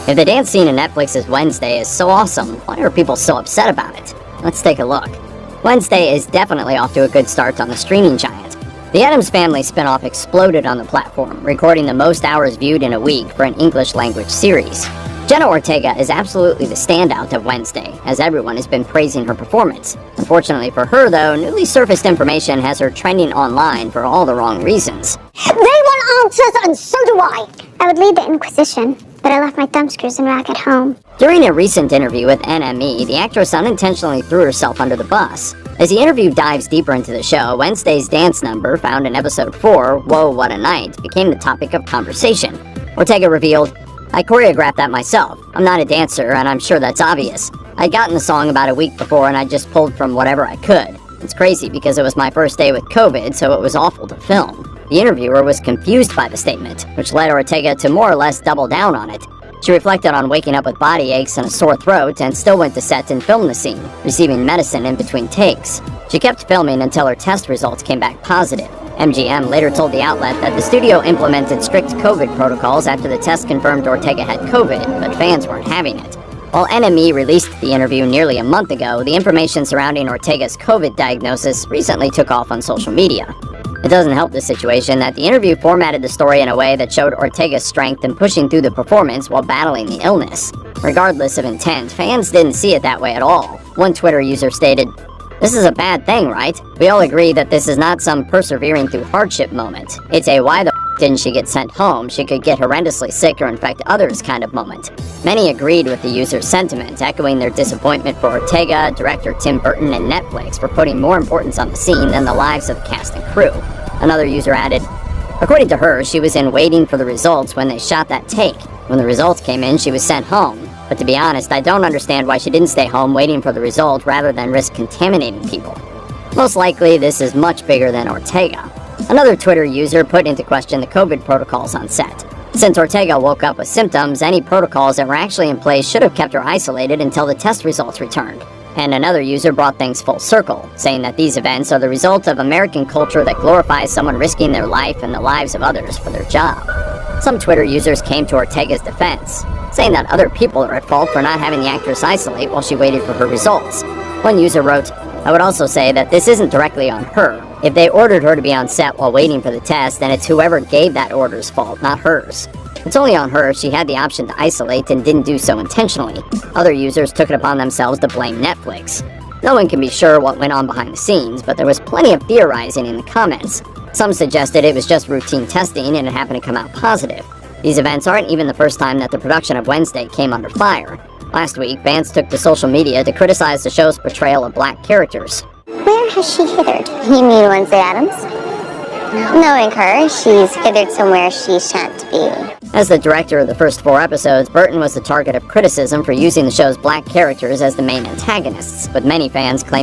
If the dance scene in Netflix's Wednesday is so awesome, why are people so upset about it? Let's take a look. Wednesday is definitely off to a good start on the streaming giant. The Addams Family spinoff exploded on the platform, recording the most hours viewed in a week for an English-language series. Jenna Ortega is absolutely the standout of Wednesday, as everyone has been praising her performance. Unfortunately for her, though, newly surfaced information has her trending online for all the wrong reasons. They want answers, and so do I! I would lead the Inquisition, but I left my thumbscrews and rack at home. During a recent interview with NME, the actress unintentionally threw herself under the bus. As the interview dives deeper into the show, Wednesday's dance number, found in episode 4, Whoa, What a Night, became the topic of conversation. Ortega revealed, "I choreographed that myself. I'm not a dancer, and I'm sure that's obvious. I'd gotten the song about a week before, and I just pulled from whatever I could. It's crazy because it was my first day with COVID, so it was awful to film." The interviewer was confused by the statement, which led Ortega to more or less double down on it. She reflected on waking up with body aches and a sore throat and still went to set and filmed the scene, receiving medicine in between takes. She kept filming until her test results came back positive. MGM later told the outlet that the studio implemented strict COVID protocols after the test confirmed Ortega had COVID, but fans weren't having it. While NME released the interview nearly a month ago, the information surrounding Ortega's COVID diagnosis recently took off on social media. It doesn't help the situation that the interview formatted the story in a way that showed Ortega's strength in pushing through the performance while battling the illness. Regardless of intent, fans didn't see it that way at all. One Twitter user stated, "This is a bad thing, right? We all agree that this is not some persevering through hardship moment. It's a why the didn't she get sent home? She could get horrendously sick or infect others kind of moment." Many agreed with the user's sentiment, echoing their disappointment for Ortega, director Tim Burton, and Netflix for putting more importance on the scene than the lives of cast and crew. Another user added, "According to her, she was in waiting for the results when they shot that take. When the results came in, she was sent home. But to be honest, I don't understand why she didn't stay home waiting for the result rather than risk contaminating people." Most likely, this is much bigger than Ortega. Another Twitter user put into question the COVID protocols on set. Since Ortega woke up with symptoms, any protocols that were actually in place should have kept her isolated until the test results returned. And another user brought things full circle, saying that these events are the result of American culture that glorifies someone risking their life and the lives of others for their job. Some Twitter users came to Ortega's defense, saying that other people are at fault for not having the actress isolate while she waited for her results. One user wrote, "I would also say that this isn't directly on her. If they ordered her to be on set while waiting for the test, then it's whoever gave that order's fault, not hers. It's only on her if she had the option to isolate and didn't do so intentionally." Other users took it upon themselves to blame Netflix. No one can be sure what went on behind the scenes, but there was plenty of theorizing in the comments. Some suggested it was just routine testing and it happened to come out positive. These events aren't even the first time that the production of Wednesday came under fire. Last week, fans took to social media to criticize the show's portrayal of black characters. Where has she hithered? You mean Wednesday Addams? Knowing her, she's hithered somewhere she shan't be. As the director of the first 4 episodes, Burton was the target of criticism for using the show's black characters as the main antagonists, but many fans claim